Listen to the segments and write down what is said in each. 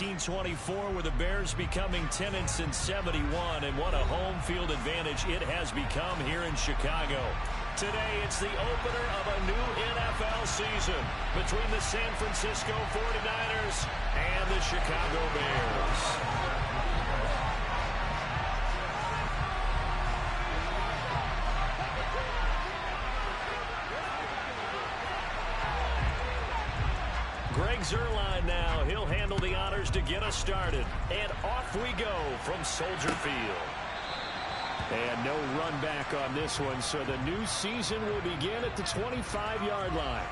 1924 with the Bears becoming 10 since 71, and what a home field advantage it has become here in Chicago. Today, it's the opener of a new NFL season between the San Francisco 49ers and the Chicago Bears. Greg Zuerlein now. He'll handle the honors to get us started. And off we go from Soldier Field. And no run back on this one, so the new season will begin at the 25-yard line.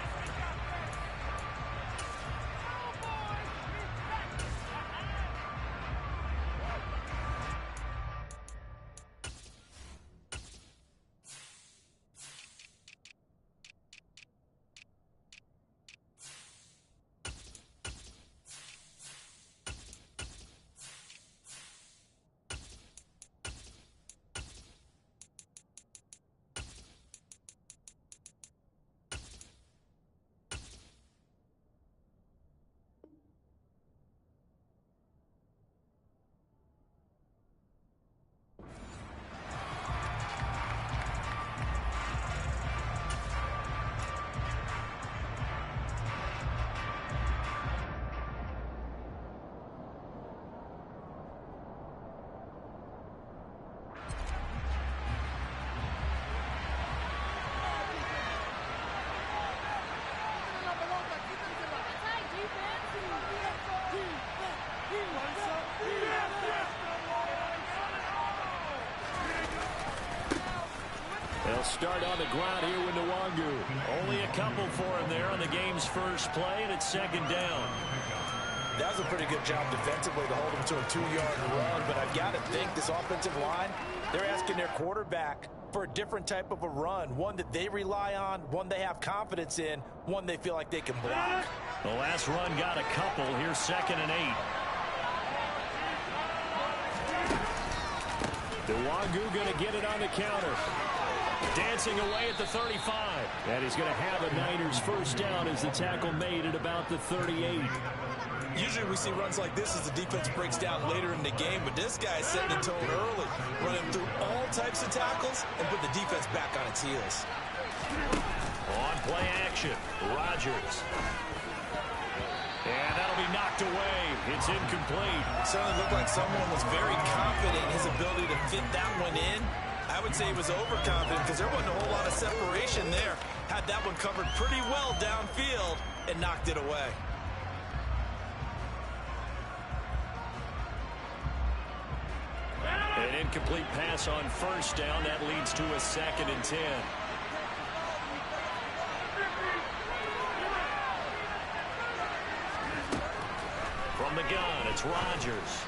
They'll start on the ground here with Nwangu. Only a couple for him there on the game's first play, and it's second down. That was a pretty good job defensively to hold him to a 2-yard run, but I've got to think this offensive line, they're asking their quarterback for a different type of a run, one that they rely on, one they have confidence in, one they feel like they can block. The last run got a couple. Here's 2nd and 8. Nwangu going to get it on the counter. Dancing away at the 35. And he's going to have a Niners first down as the tackle made at about the 38. Usually we see runs like this as the defense breaks down later in the game, but this guy is setting the tone early, running through all types of tackles and put the defense back on its heels. On play action, Rodgers. And that'll be knocked away. It's incomplete. Certainly looked like someone was very confident in his ability to fit that one in. I would say he was overconfident because there wasn't a whole lot of separation there. Had that one covered pretty well downfield and knocked it away. An incomplete pass on first down. That leads to a 2nd and 10. From the gun, it's Rodgers.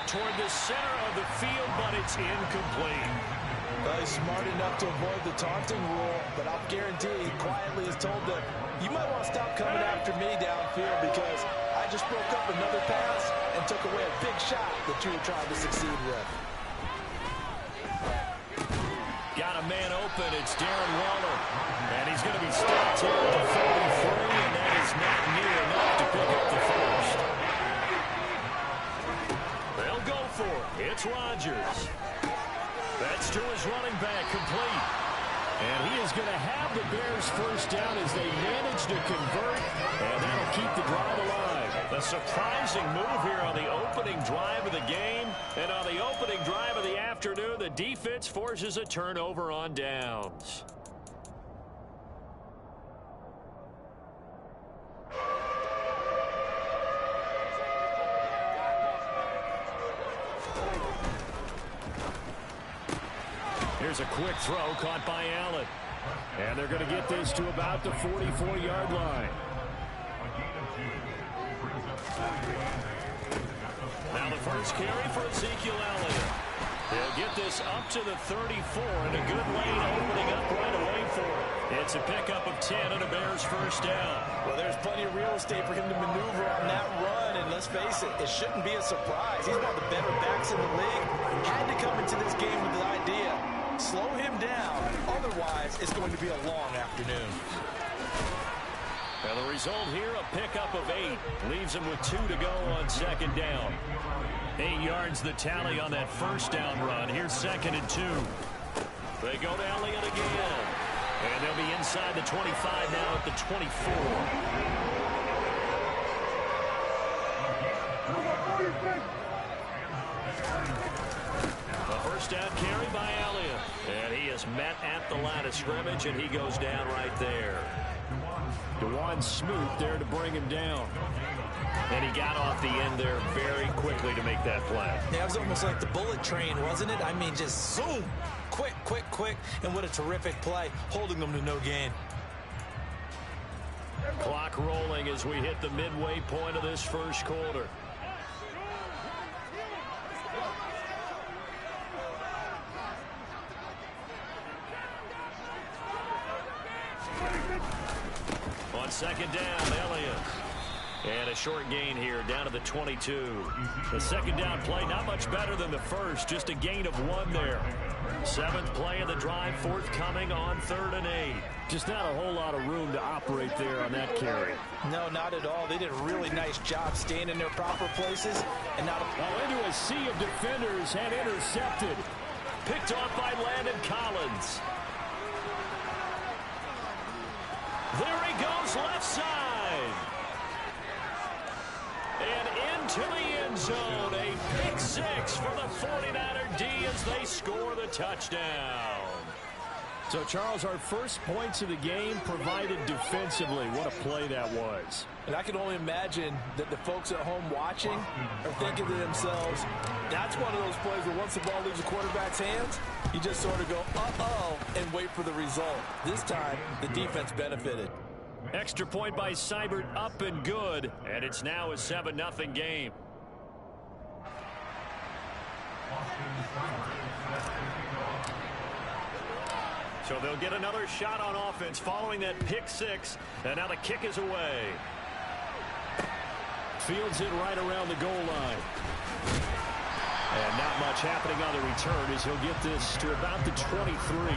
Toward the center of the field, but it's incomplete. Well, he's smart enough to avoid the taunting rule, but I'll guarantee he quietly is told that you might want to stop coming after me downfield because I just broke up another pass and took away a big shot that you were trying to succeed with. Got a man open. It's Darren Waller. And he's going to be stopped here at the 43, and that is not near enough to pick up the first. They'll go for it. It's Rodgers. That's to his running back, complete. And he is going to have the Bears first down as they manage to convert, and that'll keep the drive alive. A surprising move here on the opening drive of the game, and on the opening drive of the afternoon, the defense forces a turnover on downs. Here's a quick throw caught by Allen. And they're going to get this to about the 44-yard line. Now the first carry for Ezekiel Elliott. They'll get this up to the 34, and a good lane opening up right away for it. It's a pickup of 10 and a Bears first down. Well, there's plenty of real estate for him to maneuver on that run, and let's face it, it shouldn't be a surprise. He's one of the better backs in the league. Had to come into this game with the idea, slow him down, otherwise it's going to be a long afternoon. And the result here, a pickup of 8. Leaves him with 2 to go on second down. 8 yards the tally on that first down run. Here's 2nd and 2. They go to Elliott again. And they'll be inside the 25 now at the 24. A first down carry by Elliott. And he is met at the line of scrimmage, and he goes down right there. DeJuan Smoot there to bring him down. And he got off the end there very quickly to make that play. Yeah, it was almost like the bullet train, wasn't it? I mean, just zoom. Quick, quick, quick. And what a terrific play, holding them to no gain. Clock rolling as we hit the midway point of this first quarter. On second down, Elliott. And a short gain here down to the 22. The second down play not much better than the first, just a gain of 1 there. 7th play of the drive forthcoming on 3rd and 8. Just not a whole lot of room to operate there on that carry. No, not at all. They did a really nice job staying in their proper places. And now into a sea of defenders and intercepted. Picked off by Landon Collins. There he goes left side. And into the end zone. A pick 6 for the 49er D as they score the touchdown. So, Charles, our first points of the game provided defensively. What a play that was. And I can only imagine that the folks at home watching are thinking to themselves, that's one of those plays where once the ball leaves the quarterback's hands, you just sort of go, uh-oh, and wait for the result. This time, the defense benefited. Extra point by Seibert, up and good. And it's now a 7-0 game. So they'll get another shot on offense following that pick 6. And now the kick is away. Fields it right around the goal line. And not much happening on the return as he'll get this to about the 23.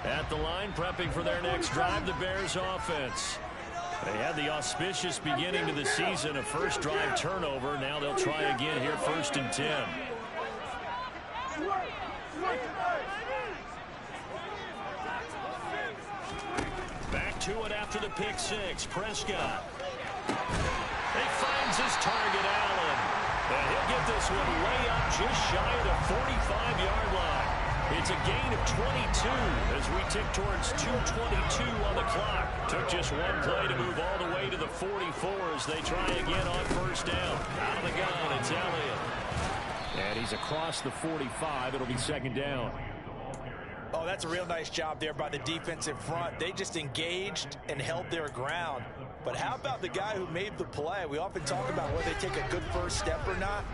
At the line, prepping for their next drive, the Bears offense. They had the auspicious beginning to the season, a first drive turnover. Now they'll try again here, 1st and 10. Back to it after the pick 6. Prescott. He finds his target, Allen. And he'll get this one way up just shy of the 45-yard line. It's a gain of 22 as we tick towards 2:22 on the clock. Took just one play to move all the way to the 44 as they try again on first down. Out of the gun, it's Elliott. And he's across the 45. It'll be 2nd down. Oh, that's a real nice job there by the defensive front. They just engaged and held their ground. But how about the guy who made the play? We often talk about whether they take a good first step or not.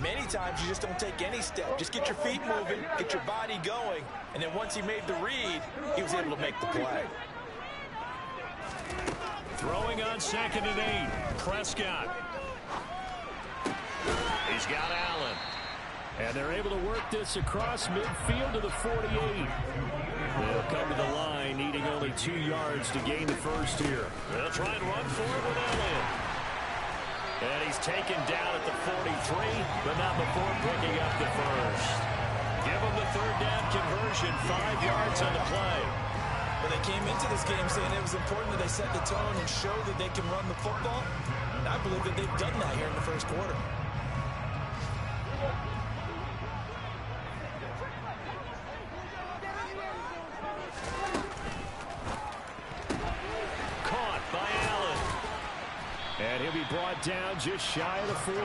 Many times you just don't take any step. Just get your feet moving, get your body going, and then once he made the read, he was able to make the play. Throwing on 2nd and 8. Prescott. He's got Allen. And they're able to work this across midfield to the 48. They'll come to the line, needing only 2 yards to gain the first here. They'll try and run for it with Elliott. And he's taken down at the 43, but not before picking up the first. Give him the 3rd down conversion, 5 yards on the play. Well, they came into this game saying it was important that they set the tone and show that they can run the football. And I believe that they've done that here in the first quarter. Caught by Allen. And he'll be brought down just shy of the 40.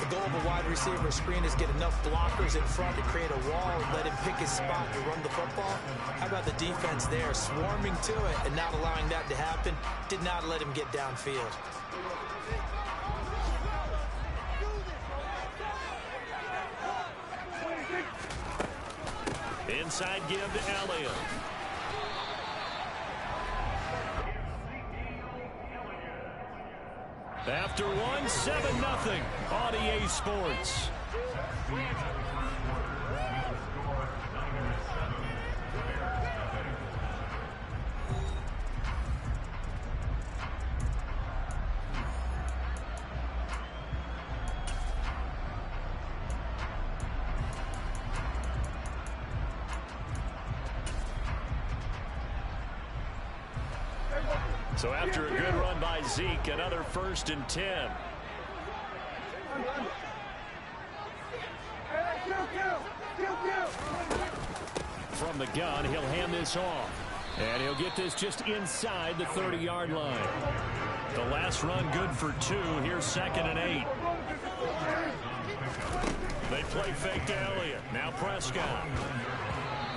The goal of a wide receiver screen is get enough blockers in front to create a wall and let him pick his spot to run the football. How about the defense there, swarming to it and not allowing that to happen? Did not let him get downfield. Inside give to Elliott. After one, 7-0 on EA Sports. So after a good run by Zeke, another 1st and 10. From the gun, he'll hand this off. And he'll get this just inside the 30-yard line. The last run good for 2. Here's 2nd and 8. They play fake to Elliott. Now Prescott.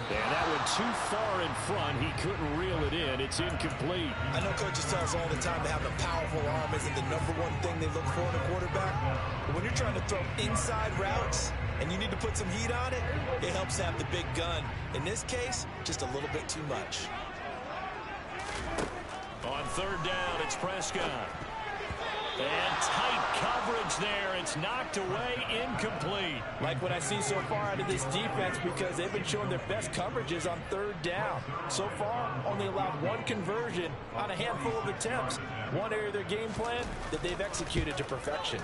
And that one too far in front. He couldn't reel it in. It's incomplete. I know coaches tell us all the time that having a powerful arm isn't the #1 thing they look for in a quarterback. But when you're trying to throw inside routes and you need to put some heat on it, it helps have the big gun. In this case, just a little bit too much. On 3rd down, it's Prescott. And tight coverage there. It's knocked away, incomplete. Like what I see so far out of this defense, because they've been showing their best coverages on 3rd down. So far, only allowed 1 conversion on a handful of attempts. One area of their game plan that they've executed to perfection.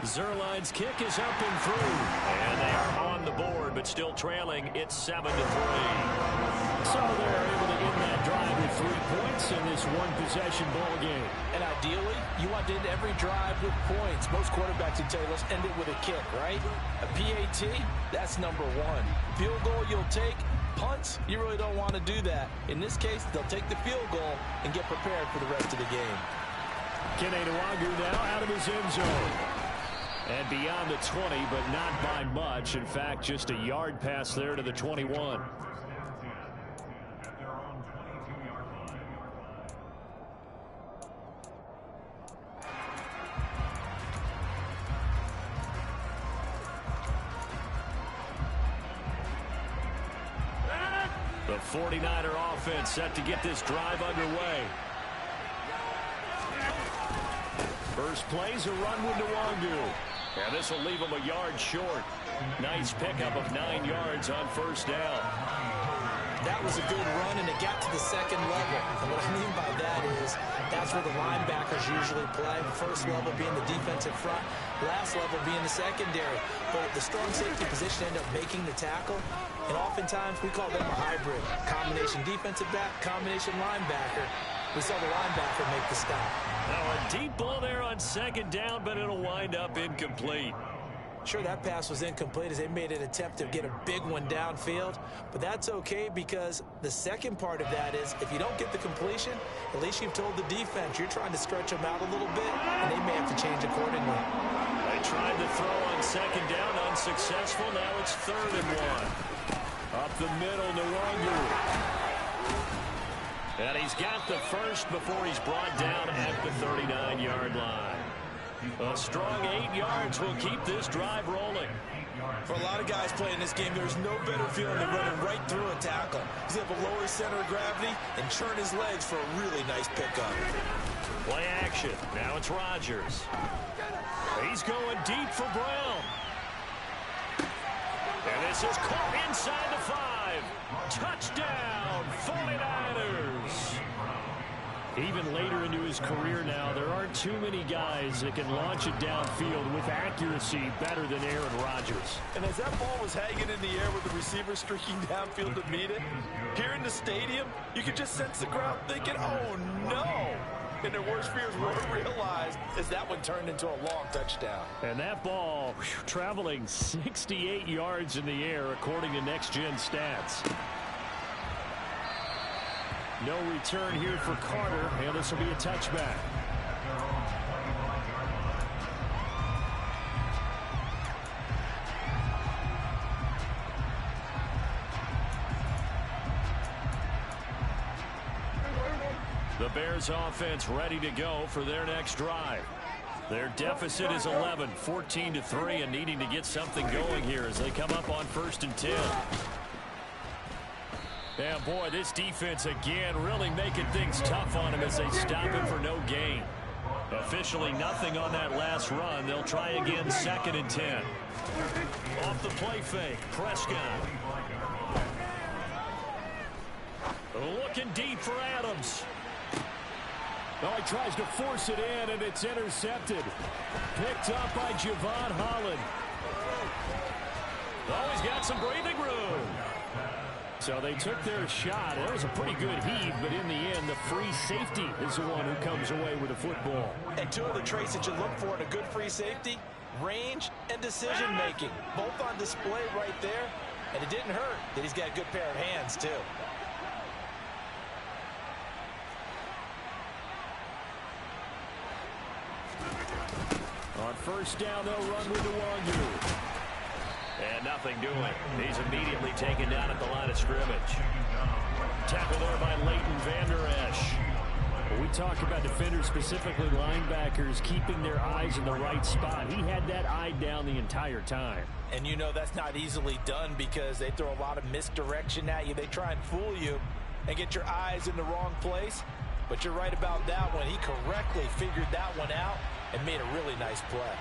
Zerline's kick is up and through. And they are on the board, but still trailing. It's 7-3. So they're able to end that drive with 3 points in this one-possession ball game. And ideally, you want to end every drive with points. Most quarterbacks would tell you, let's end it with a kick, right? A PAT, that's #1. Field goal you'll take. Punts, you really don't want to do that. In this case, they'll take the field goal and get prepared for the rest of the game. Kene Nwangwu now out of his end zone. And beyond the 20, but not by much. In fact, just a yard pass there to the 21. The 49er offense set to get this drive underway. First play's a run with Nwangwu. And this will leave him a yard short. Nice pickup of 9 yards on 1st down. That was a good run, and it got to the 2nd level. And what I mean by that is that's where the linebackers usually play. The 1st level being the defensive front, last level being the secondary. But the strong safety position ended up making the tackle. And oftentimes we call them a hybrid. Combination defensive back, combination linebacker. We saw the linebacker make the stop. Now a deep ball there on 2nd down, but it'll wind up incomplete. Sure, that pass was incomplete as they made an attempt to get a big one downfield. But that's okay, because the second part of that is if you don't get the completion, at least you've told the defense you're trying to stretch them out a little bit, and they may have to change accordingly. They tried to throw on 2nd down, unsuccessful. Now it's 3rd and 1. Up the middle, Nwangwu. And he's got the first before he's brought down at the 39-yard line. A strong 8 yards will keep this drive rolling. For a lot of guys playing this game, there's no better feeling than running right through a tackle. He's able to lower his center of gravity and churn his legs for a really nice pickup. Play action. Now it's Rodgers. He's going deep for Brown. And this is caught inside the 5. Touchdown, 49ers. Even later into his career now, there aren't too many guys that can launch it downfield with accuracy better than Aaron Rodgers. And as that ball was hanging in the air with the receiver streaking downfield to meet it, here in the stadium, you could just sense the crowd thinking, oh no! And their worst fears weren't realized as that one turned into a long touchdown. And that ball traveling 68 yards in the air according to Next Gen Stats. No return here for Carter, and this will be a touchback. The Bears offense ready to go for their next drive. Their deficit is 11, 14-3, and needing to get something going here as they come up on 1st and 10. Yeah, boy, this defense again really making things tough on him as they stop him for no gain. A Officially nothing on that last run. They'll try again, 2nd and 10. Off the play fake, Prescott. Looking deep for Adams. Oh, he tries to force it in, and it's intercepted. Picked up by Javon Holland. Oh, he's got some breathing room. So they took their shot. It was a pretty good heave, but in the end, the free safety is the one who comes away with the football. And two of the traits that you look for in a good free safety, range and decision-making. Both on display right there. And it didn't hurt that he's got a good pair of hands, too. On first down, they'll run with Nwangu. And nothing doing. He's immediately taken down at the line of scrimmage. Tackle there by Leighton Vander Esch. When we talk about defenders, specifically linebackers, keeping their eyes in the right spot. He had that eye down the entire time. And you know that's not easily done because they throw a lot of misdirection at you. They try and fool you and get your eyes in the wrong place. But you're right about that one. He correctly figured that one out and made a really nice play.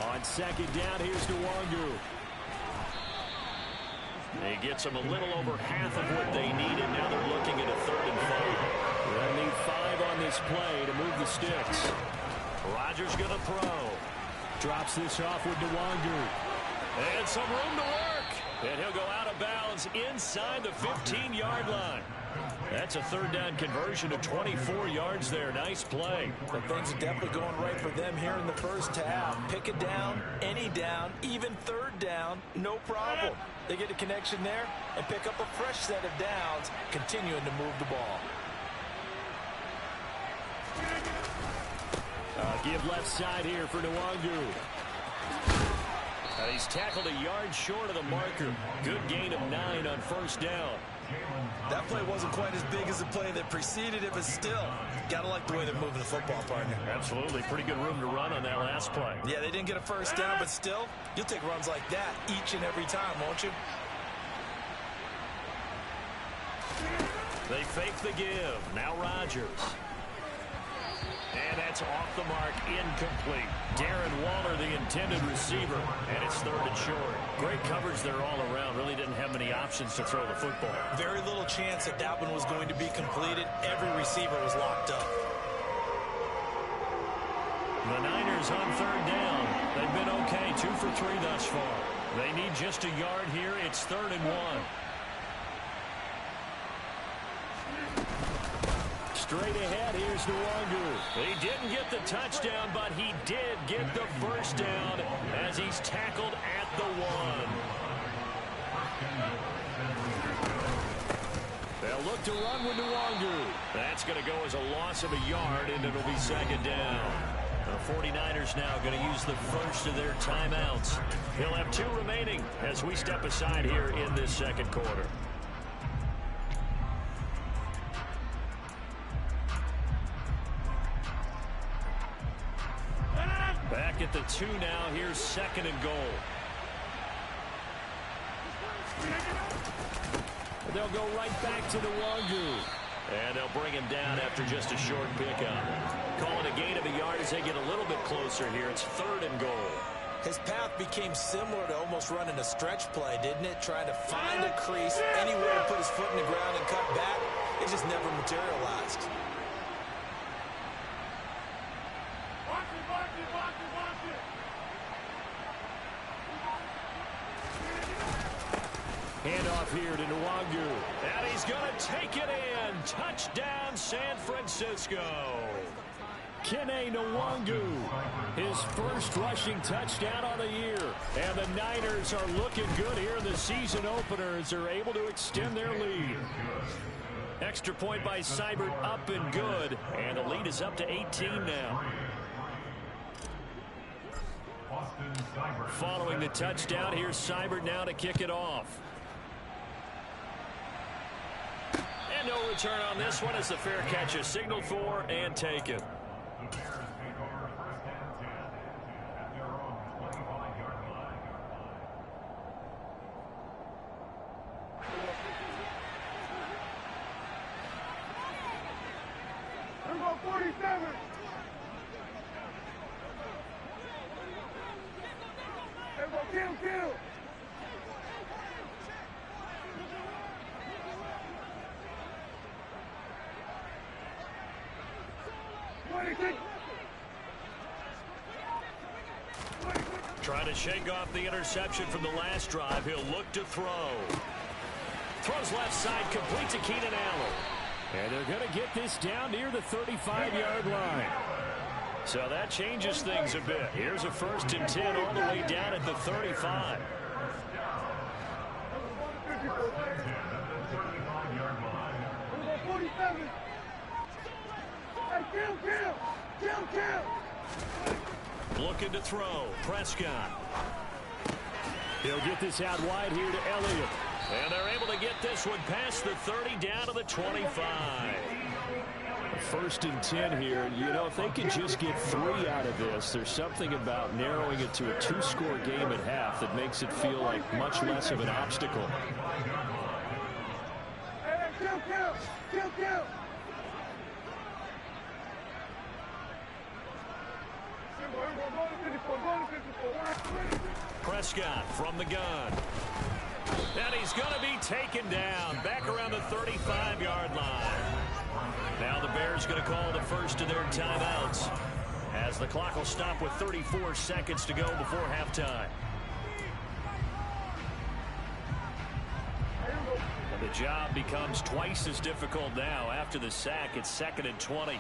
On second down, here's Nwangu. He gets them a little over half of what they needed. Now they're looking at a 3rd and 5. They'll need 5 on this play to move the sticks. Rodgers going to throw. Drops this off with Nwangu. And some room to work. And he'll go out of bounds inside the 15-yard line. That's a 3rd down conversion of 24 yards there. Nice play. But things are definitely going right for them here in the first half. Pick it down, any down, even 3rd down, no problem. They get a connection there and pick up a fresh set of downs, continuing to move the ball. Give left side here for Nwangu. He's tackled a yard short of the marker. Good gain of 9 on first down. That play wasn't quite as big as the play that preceded it, but still, gotta like the way they're moving the football, partner. Absolutely. Pretty good room to run on that last play. Yeah, they didn't get a first down, but still, you'll take runs like that each and every time, won't you? They fake the give. Now Rodgers. And that's off the mark, incomplete. Darren Waller, the intended receiver, and it's 3rd and short. Great coverage there all around. Really didn't have many options to throw the football. Very little chance that that one was going to be completed. Every receiver was locked up. The Niners on 3rd down. They've been okay, 2 for 3 thus far. They need just a yard here. It's 3rd and 1. Straight ahead, here's Nwangu. He didn't get the touchdown, but he did get the first down as he's tackled at the 1. They'll look to run with Nwangu. That's going to go as a loss of a yard, and it'll be 2nd down. The 49ers now going to use the first of their timeouts. He'll have 2 remaining as we step aside here in this 2nd quarter. Back at the 2 now. Here's 2nd and goal. They'll go right back to Nwangu. And they'll bring him down after just a short pickup. Calling a gain of a yard as they get a little bit closer here. It's 3rd and goal. His path became similar to almost running a stretch play, didn't it? Trying to find a crease, anywhere to put his foot in the ground and cut back. It just never materialized. Handoff here to Nwangu. And he's going to take it in. Touchdown, San Francisco. Kene Nwangu, his first rushing touchdown on the year. And the Niners are looking good here in the season opener as they're able to extend their lead. Extra point by Seibert, up and good. And the lead is up to 18 now. Following the touchdown, here's Seibert now to kick it off. And no return on this one as the fair catch is signaled for and taken. Trying to shake off the interception from the last drive. He'll look to throw. Throws left side, complete to Keenan Allen. And they're going to get this down near the 35-yard line. So that changes things a bit. Here's a 1st and 10 all the way down at the 35. Looking to throw. Prescott. He'll get this out wide here to Elliott. And they're able to get this one past the 30 down to the 25. 1st and 10 here. You know, if they can just get 3 out of this, there's something about narrowing it to a 2-score game at half that makes it feel like much less of an obstacle. Prescott from the gun. And he's going to be taken down back around the 35-yard line. Now the Bears going to call the first of their timeouts as the clock will stop with 34 seconds to go before halftime. And the job becomes twice as difficult now after the sack. It's 2nd and 20.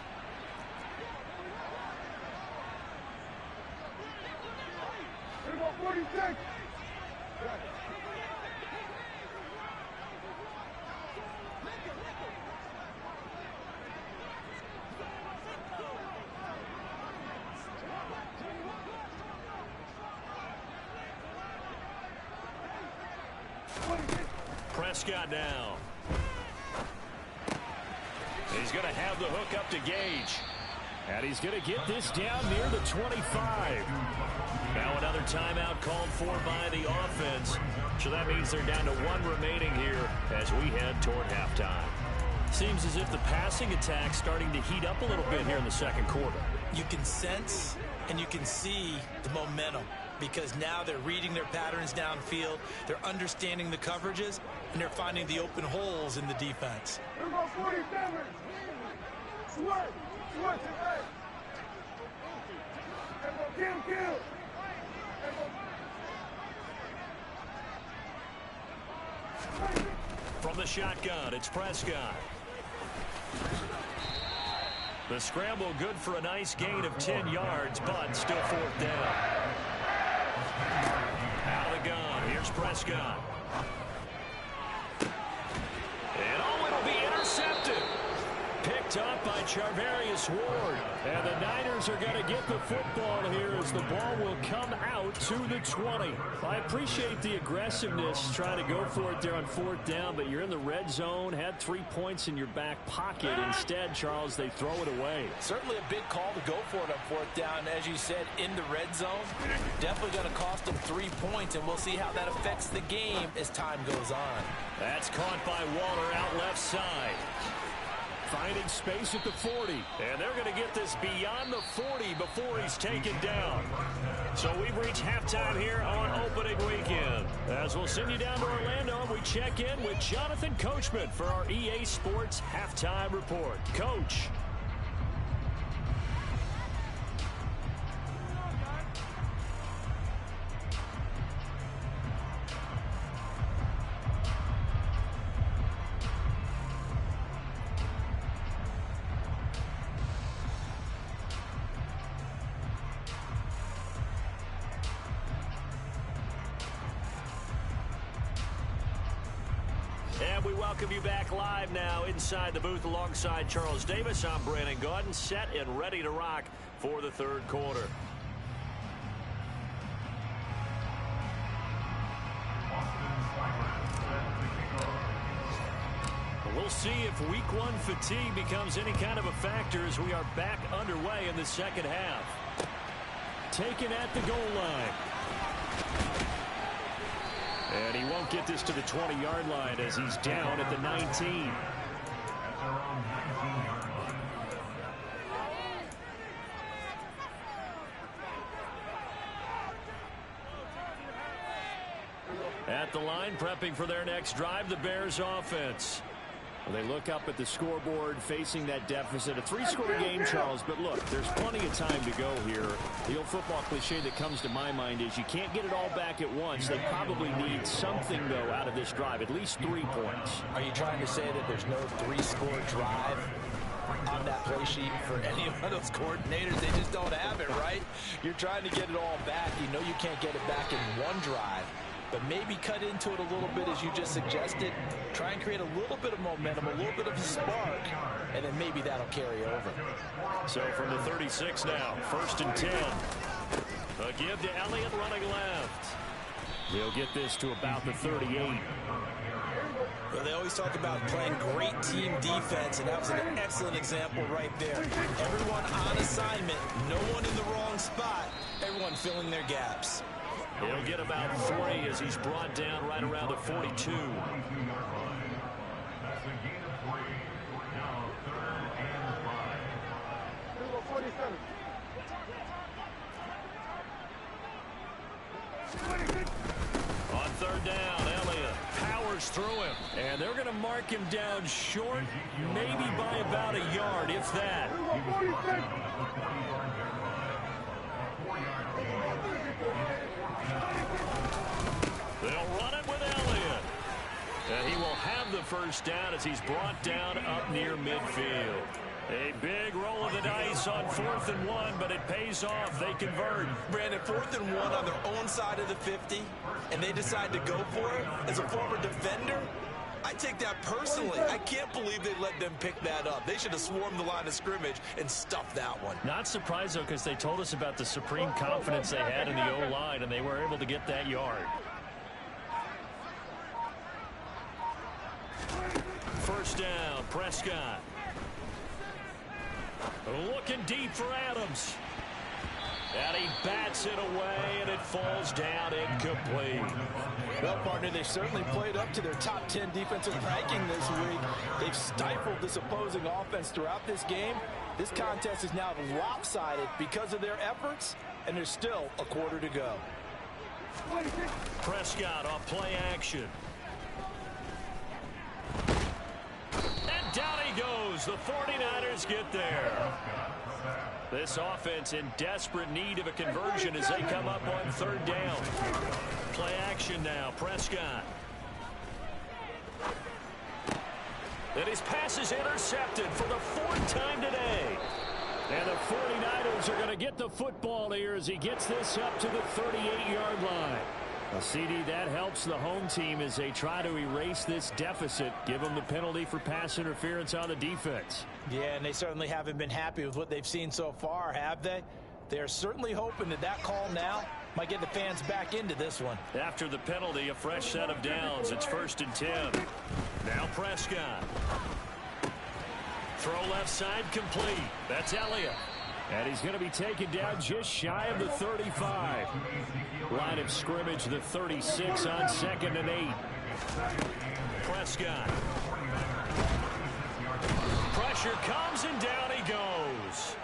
Prescott now. He's going to have the hook up to Gage. And he's going to get this down near the 25. Now another timeout called for by the offense. So that means they're down to 1 remaining here as we head toward halftime. Seems as if the passing attack's starting to heat up a little bit here in the 2nd quarter. You can sense and you can see the momentum because now they're reading their patterns downfield, they're understanding the coverages, and they're finding the open holes in the defense. From the shotgun, it's Prescott. The scramble good for a nice gain of 10 yards, but still 4th down. Out of the gun, here's Prescott. And oh, it'll be intercepted. Picked up by Charvarius Ward. And the Niners are going to get the football here as the ball will come out to the 20. I appreciate the aggressiveness trying to go for it there on 4th down, but you're in the red zone, had 3 points in your back pocket. Instead, Charles, they throw it away. Certainly a big call to go for it on 4th down. As you said, in the red zone, definitely going to cost them 3 points, and we'll see how that affects the game as time goes on. That's caught by Waller out left side. Finding space at the 40. And they're going to get this beyond the 40 before he's taken down. So we've reached halftime here on opening weekend. As we'll send you down to Orlando, and we check in with Jonathan Coachman for our EA Sports Halftime Report. Coach. And we welcome you back live now inside the booth alongside Charles Davis. I'm Brandon Gaudin, set and ready to rock for the 3rd quarter. We'll see if week 1 fatigue becomes any kind of a factor as we are back underway in the 2nd half. Taken at the goal line. And he won't get this to the 20-yard line as he's down at the 19. the line, prepping for their next drive, the Bears offense. Well, they look up at the scoreboard facing that deficit. A 3-score game, Charles, but look, there's plenty of time to go here. The old football cliche that comes to my mind is you can't get it all back at once. They probably need something, though, out of this drive, at least 3 points. Are you trying to say that there's no 3-score drive on that play sheet for any of those coordinators? They just don't have it, right? You're trying to get it all back. You know you can't get it back in one drive. But maybe cut into it a little bit as you just suggested. Try and create a little bit of momentum, a little bit of a spark, and then maybe that'll carry over. So from the 36 now, 1st and 10. A give to Elliott running left. He'll get this to about the 38. Well, they always talk about playing great team defense, and that was an excellent example right there. Everyone on assignment, no one in the wrong spot, everyone filling their gaps. He'll get about 3 as he's brought down right around the 42. On 3rd down, Elliott powers through him. And they're going to mark him down short, maybe by about a yard, if that. They'll run it with Elliott. And he will have the 1st down as he's brought down up near midfield. A big roll of the dice on 4th and 1, but it pays off. They convert. Brandon, 4th and 1 on their own side of the 50, and they decide to go for it. As a former defender, I take that personally. I can't believe they let them pick that up. They should have swarmed the line of scrimmage and stuffed that one. Not surprised, though, because they told us about the supreme confidence they had in the O-line, and they were able to get that yard. 1st down, Prescott. Looking deep for Adams. And he bats it away, and it falls down incomplete. Well, partner, they certainly played up to their top 10 defensive ranking this week. They've stifled this opposing offense throughout this game. This contest is now lopsided because of their efforts, and there's still a quarter to go. Prescott off play action. And down he goes. The 49ers get there. This offense in desperate need of a conversion as they come up on 3rd down. Play action now, Prescott. And his pass is intercepted for the 4th time today. And the 49ers are going to get the football here as he gets this up to the 38-yard line. Well, CD, that helps the home team as they try to erase this deficit, give them the penalty for pass interference on the defense. Yeah, and they certainly haven't been happy with what they've seen so far, have they? They're certainly hoping that that call now might get the fans back into this one. After the penalty, a fresh set of downs. It's 1st and 10. Now Prescott. Throw left side complete. That's Elliott. And he's going to be taken down just shy of the 35. Line of scrimmage, the 36 on 2nd and 8. Prescott. Pressure comes and down he goes.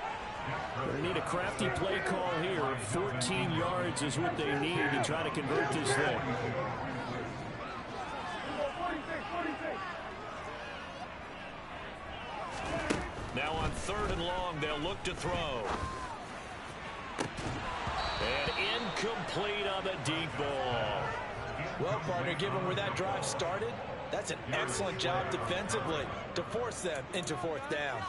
They need a crafty play call here. 14 yards is what they need to try to convert this thing. Now on 3rd and long, they'll look to throw. And incomplete on the deep ball. Well, partner, given where that drive started, that's an excellent job defensively to force them into 4th down.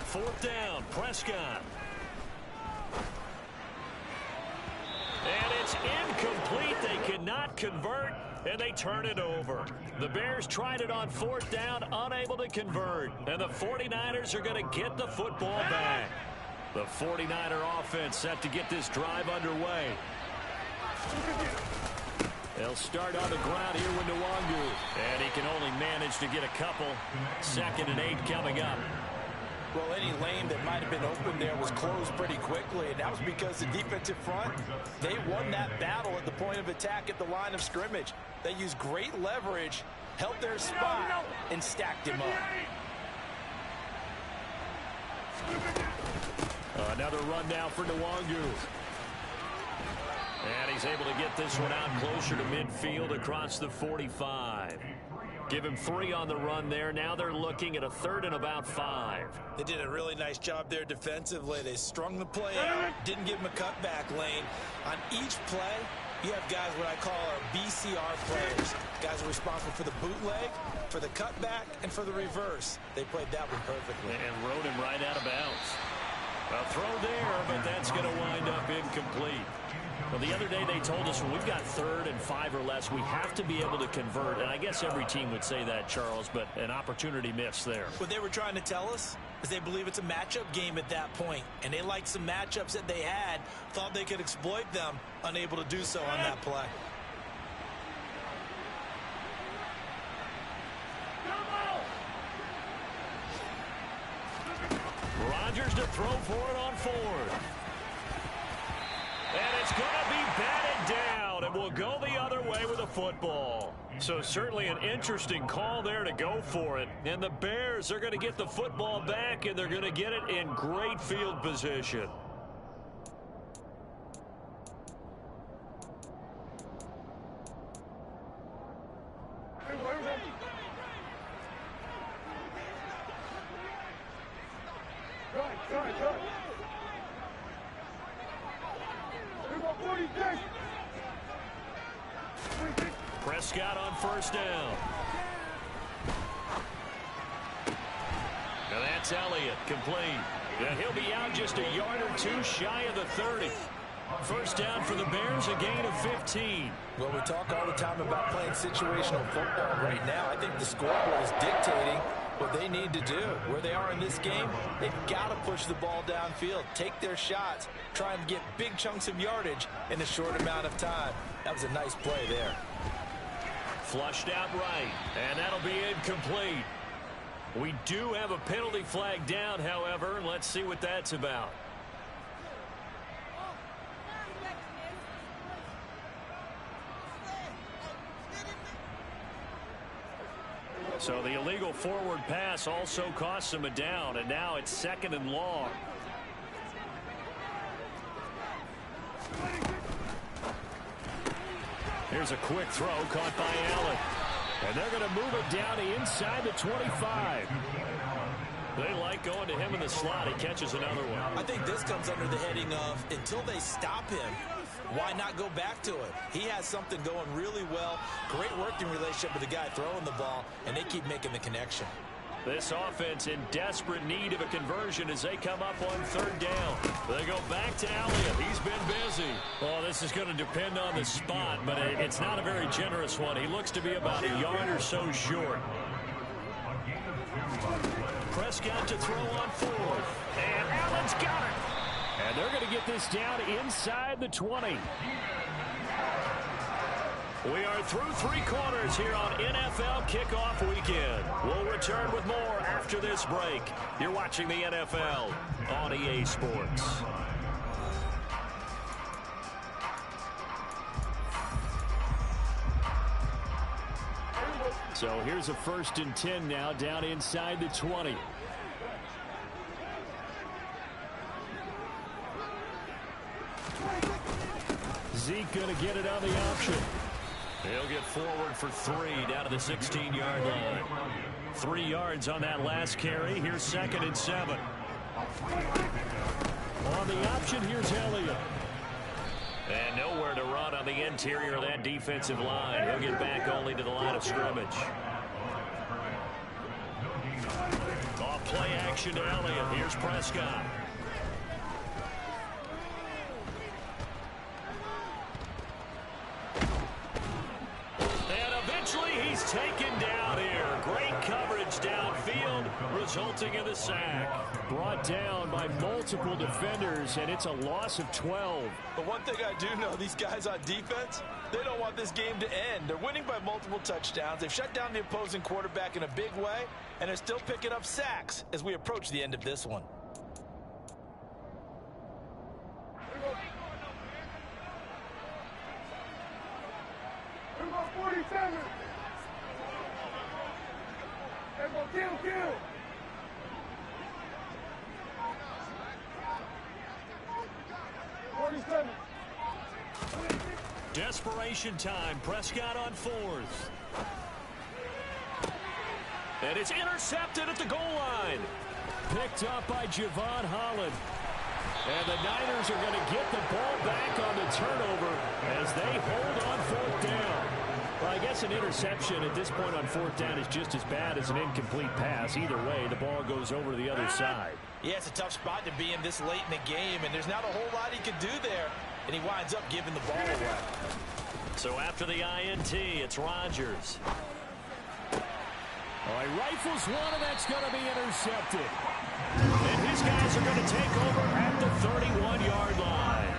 Fourth down, Prescott. And it's incomplete. They cannot convert, and they turn it over. The Bears tried it on 4th down, unable to convert. And the 49ers are going to get the football back. The 49er offense set to get this drive underway. They'll start on the ground here with Nwangu. And he can only manage to get a couple. 2nd and 8 coming up. Well, any lane that might have been open there was closed pretty quickly, and that was because the defensive front, they won that battle at the point of attack at the line of scrimmage. They used great leverage, held their spot, and stacked him up. Another run now for Nwangu. And he's able to get this one out closer to midfield across the 45. Give him 3 on the run there. Now they're looking at a 3rd and about 5. They did a really nice job there defensively. They strung the play out, didn't give him a cutback lane. On each play, you have guys what I call our BCR players. Guys are responsible for the bootleg, for the cutback, and for the reverse. They played that one perfectly. And rode him right out of bounds. A throw there, but that's going to wind up incomplete. Well, the other day they told us when we've got 3rd and 5 or less, we have to be able to convert. And I guess every team would say that, Charles, but an opportunity missed there. What they were trying to tell us is they believe it's a matchup game at that point. And they liked some matchups that they had, thought they could exploit them, unable to do so on that play. Rodgers to throw for it on 4th. And it's going to be batted down, and we'll go the other way with a football. So certainly an interesting call there to go for it. And the Bears are going to get the football back, and they're going to get it in great field position. Prescott on 1st down. Now that's Elliott, complete. And he'll be out just a yard or 2 shy of the 30. 1st down for the Bears, a gain of 15. Well, we talk all the time about playing situational football right now. I think the scoreboard is dictating what they need to do. Where they are in this game, they've got to push the ball downfield, take their shots, try and get big chunks of yardage in a short amount of time. That was a nice play there. Flushed out right, and that'll be incomplete. We do have a penalty flag down, however, and let's see what that's about. So the illegal forward pass also costs him a down, and now it's 2nd and long. Here's a quick throw caught by Allen. And they're going to move it down to inside the 25. They like going to him in the slot. He catches another one. I think this comes under the heading of until they stop him, why not go back to it? He has something going really well. Great working relationship with the guy throwing the ball, and they keep making the connection. This offense in desperate need of a conversion as they come up on 3rd down. They go back to Elliott. He's been busy. Well, this is going to depend on the spot, but it's not a very generous one. He looks to be about a yard or so short. Prescott to throw on 4th. And Allen's got it. And they're going to get this down inside the 20. We are through 3 quarters here on NFL Kickoff Weekend. We'll return with more after this break. You're watching the NFL on EA Sports. So here's a 1st and 10 now down inside the 20. Zeke going to get it on the option. He'll get forward for 3 down to the 16-yard line. 3 yards on that last carry. Here's 2nd and 7. On the option, here's Elliott. And nowhere to run on the interior of that defensive line. He'll get back only to the line of scrimmage. Off play action to Elliott. Here's Prescott. He's taken down here. Great coverage downfield, resulting in the sack. Brought down by multiple defenders, and it's a loss of 12. But one thing I do know, these guys on defense, they don't want this game to end. They're winning by multiple touchdowns. They've shut down the opposing quarterback in a big way, and they're still picking up sacks as we approach the end of this one. Kill. Desperation time. Prescott on fourth. And it's intercepted at the goal line. Picked up by Javon Holland. And the Niners are going to get the ball back on the turnover as they hold on fourth down. Well, I guess an interception at this point on fourth down is just as bad as an incomplete pass. Either way, the ball goes over to the other side. Yeah, it's a tough spot to be in this late in the game, and there's not a whole lot he can do there, and he winds up giving the ball away. So after the INT, it's Rodgers. Oh, he rifles one, and that's going to be intercepted. And his guys are going to take over at the 31-yard line.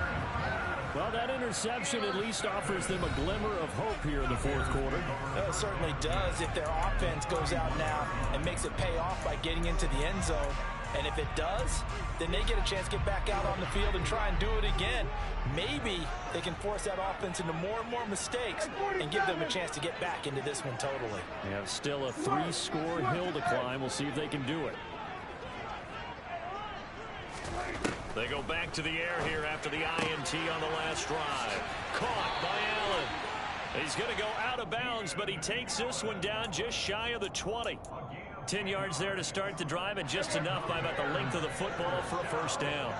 Well, that interception at least offers them a glimmer of hope here in the fourth quarter. It certainly does if their offense goes out now and makes it pay off by getting into the end zone. And if it does, then they get a chance to get back out on the field and try and do it again. Maybe they can force that offense into more and more mistakes and give them a chance to get back into this one totally. They have still a 3-score hill to climb. We'll see if they can do it. They go back to the air here after the INT on the last drive. Caught by Allen. He's going to go out of bounds, but he takes this one down just shy of the 20. 10 yards there to start the drive, and just enough by about the length of the football for a first down.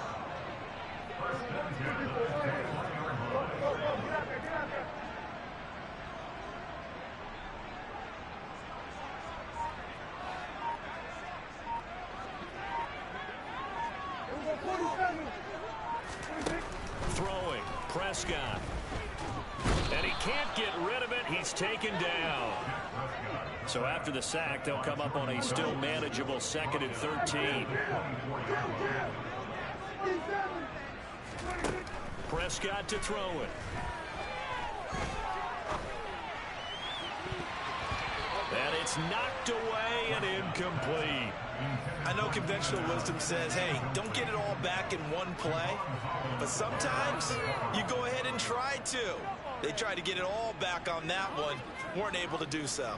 Throwing, Prescott. And he can't get rid of it. He's taken down. So after the sack, they'll come up on a still manageable 2nd and 13. Prescott to throw it. And it's knocked away and incomplete. I know conventional wisdom says, hey, don't get it all back in one play. But sometimes you go ahead and try to. They tried to get it all back on that one. Weren't able to do so.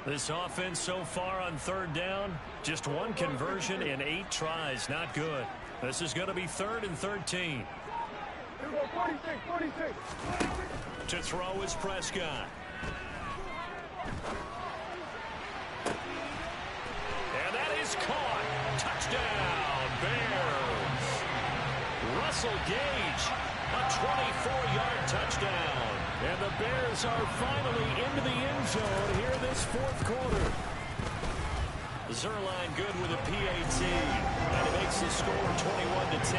This offense so far on third down, just one conversion in 8 tries. Not good. This is going to be 3rd and 13. 46. To throw is Prescott. And that is caught. Touchdown, Bears. Russell Gage, a 24-yard touchdown. And the Bears are finally into the end zone here this fourth quarter. Zerline good with a PAT. And it makes the score 21-10.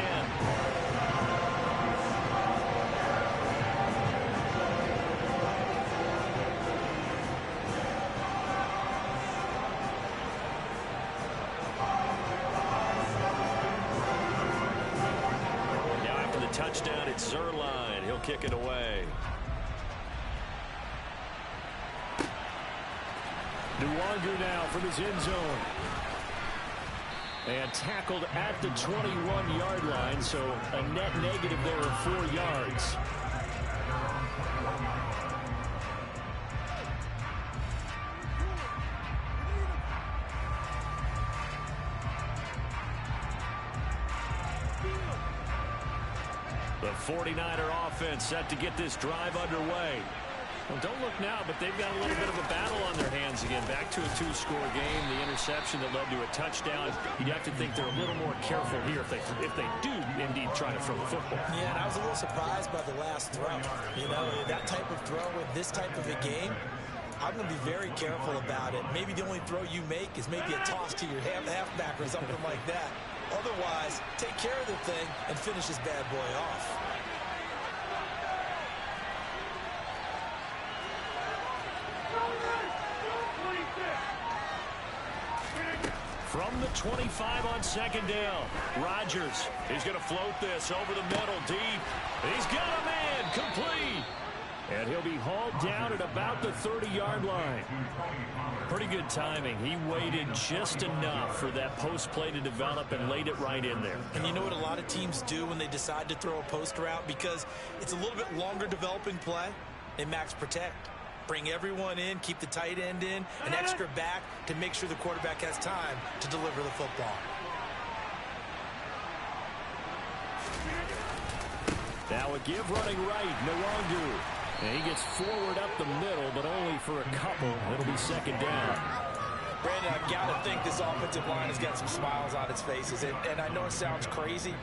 Now after the touchdown, it's Zerline. He'll kick it away. Nwangu now from his end zone. And tackled at the 21-yard line, so a net negative there of 4 yards. The 49er offense set to get this drive underway. Well, don't look now, but they've got a little bit of a battle on their hands again. Back to a 2-score game. The interception that led to a touchdown. You'd have to think they're a little more careful here if they do indeed try to throw the football. Yeah, and I was a little surprised by the last throw. You know, that type of throw with this type of a game, I'm going to be very careful about it. Maybe the only throw you make is maybe a toss to your halfback or something like that. Otherwise, take care of the thing and finish this bad boy off. From the 25 on second down, Rodgers is going to float this over the middle deep. He's got a man complete. And he'll be hauled down at about the 30-yard line. Pretty good timing. He waited just enough for that post play to develop and laid it right in there. And you know what a lot of teams do when they decide to throw a post route? Because it's a little bit longer developing play, they max protect. Bring everyone in, keep the tight end in, an extra back to make sure the quarterback has time to deliver the football. Now a give running right, Nwangu. And he gets forward up the middle, but only for a couple. It'll be second down. Brandon, I've got to think this offensive line has got some smiles on its faces. And I know it sounds crazy,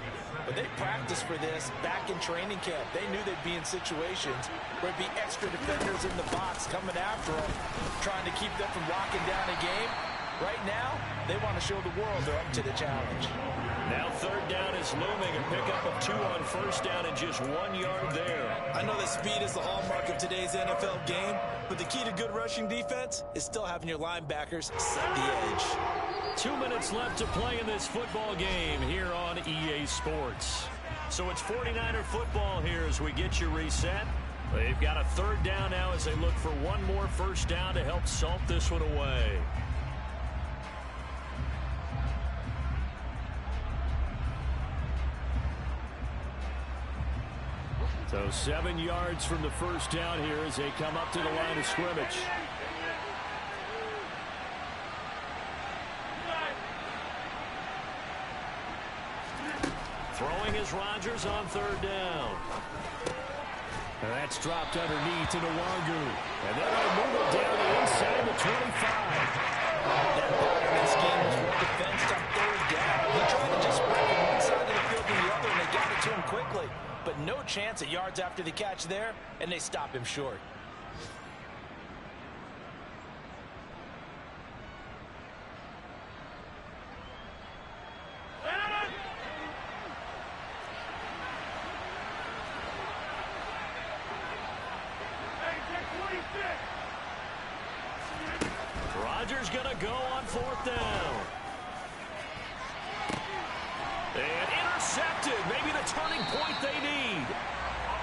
but they practiced for this back in training camp. They knew they'd be in situations where it'd be extra defenders in the box coming after them, trying to keep them from locking down a game. Right now, they want to show the world they're up to the challenge. Now third down is looming. A pickup of 2 on first down and just 1 yard there. I know that speed is the hallmark of today's NFL game, but the key to good rushing defense is still having your linebackers set the edge. 2 minutes left to play in this football game here on EA Sports. So it's 49er football here as we get you reset. They've got a third down now as they look for one more first down to help salt this one away. So 7 yards from the first down here as they come up to the line of scrimmage. Throwing is Rodgers on third down. And that's dropped underneath to Nwangu. And they're going to move it down the inside the 25. That Batman scheme was well defensed on third down. He tried to just spread from one side of the field to the other, and they got it to him quickly. But no chance at yards after the catch there, and they stop him short. Rodgers going to go on fourth down. And intercepted. Maybe the turning point they need.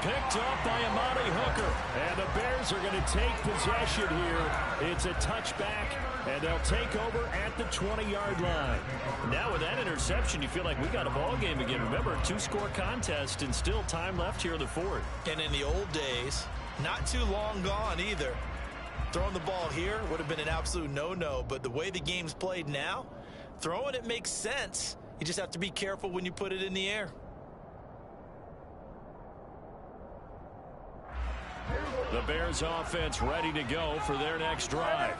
Picked up by Amani Hooker. And the Bears are going to take possession here. It's a touchback, and they'll take over at the 20-yard line. Now with that interception, you feel like we got a ball game again. Remember, 2-score contest and still time left here in the fourth. And in the old days, not too long gone either. Throwing the ball here would have been an absolute no-no, but the way the game's played now, throwing it makes sense. You just have to be careful when you put it in the air. The Bears offense ready to go for their next drive.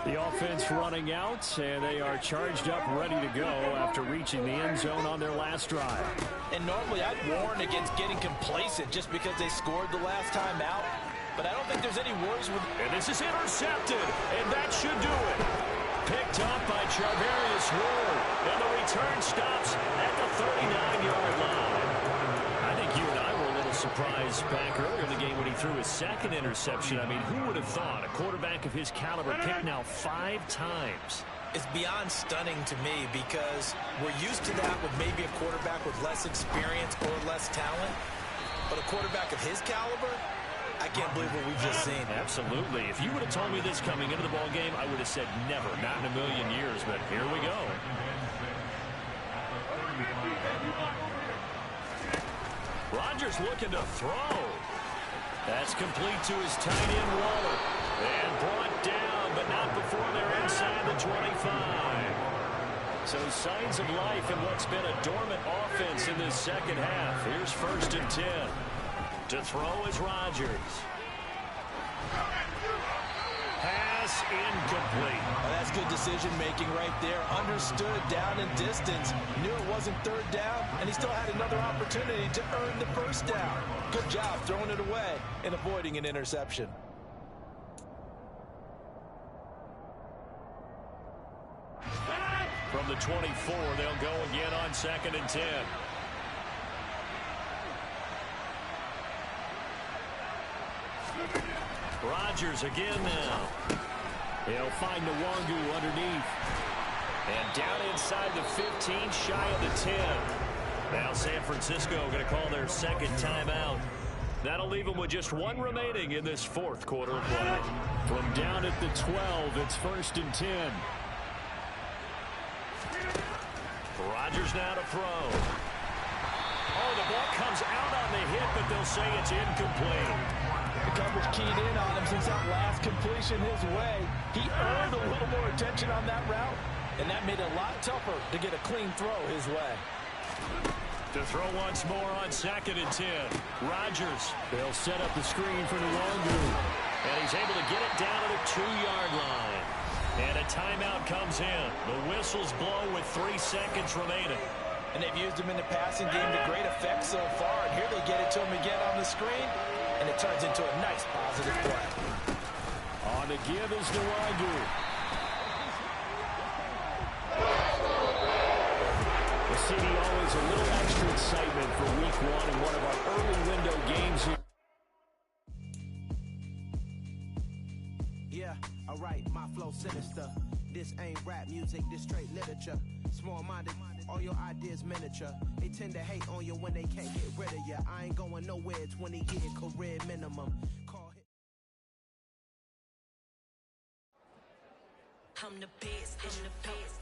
The offense running out, and they are charged up, ready to go after reaching the end zone on their last drive. And normally I'd warn against getting complacent just because they scored the last time out. But I don't think there's any worries with... And this is intercepted, and that should do it. Picked up by Charvarius Ward, and the return stops at the 39-yard line. I think you and I were a little surprised back earlier in the game when he threw his second interception. I mean, who would have thought a quarterback of his caliber picked now 5 times? It's beyond stunning to me because we're used to that with maybe a quarterback with less experience or less talent. But a quarterback of his caliber, I can't believe what we've just seen. Absolutely. If you would have told me this coming into the ball game, I would have said never, not in a million years, but here we go. Rodgers looking to throw. That's complete to his tight end, Waller. And brought down, but not before they're inside the 25. So signs of life in what's been a dormant offense in this second half. Here's 1st and 10. To throw is Rodgers. Pass incomplete. Well, that's good decision-making right there. Understood down and distance. Knew it wasn't third down, and he still had another opportunity to earn the first down. Good job throwing it away and avoiding an interception. From the 24. They'll go again on 2nd and 10. Rodgers again now. He'll find Nwangu underneath. And down inside the 15, shy of the 10. Now San Francisco going to call their second timeout. That'll leave them with just one remaining in this fourth quarter of play. From down at the 12, it's 1st and 10. Rodgers now to throw. Oh, the ball comes out on the hit, but they'll say it's incomplete. The coverage keyed in on him since that last completion his way. He earned a little more attention on that route, and that made it a lot tougher to get a clean throw his way. To throw once more on 2nd and 10. Rodgers. They'll set up the screen for Nwangu. And he's able to get it down to the 2-yard line. And a timeout comes in. The whistles blow with 3 seconds remaining. And they've used him in the passing game to great effect so far. And here they get it to him again on the screen. And it turns into a nice positive play. On the give is Nwangu. The city always a little extra excitement for week 1 in one of our early window games here. Yeah, alright, my flow sinister. This ain't rap music, this straight literature. Small-minded, all your ideas miniature. They tend to hate on you when they can't get rid of you. I ain't going nowhere, 20-year career minimum. I'm the best, I'm the best,